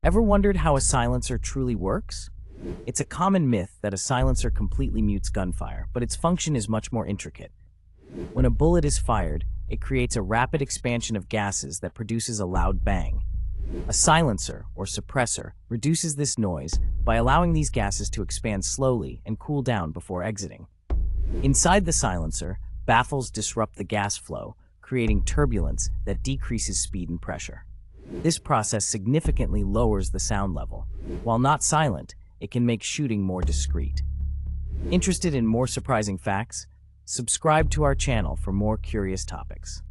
Ever wondered how a silencer truly works? It's a common myth that a silencer completely mutes gunfire, but its function is much more intricate. When a bullet is fired, it creates a rapid expansion of gases that produces a loud bang. A silencer, or suppressor, reduces this noise by allowing these gases to expand slowly and cool down before exiting. Inside the silencer, baffles disrupt the gas flow, creating turbulence that decreases speed and pressure. This process significantly lowers the sound level. While not silent, it can make shooting more discreet. Interested in more surprising facts? Subscribe to our channel for more curious topics.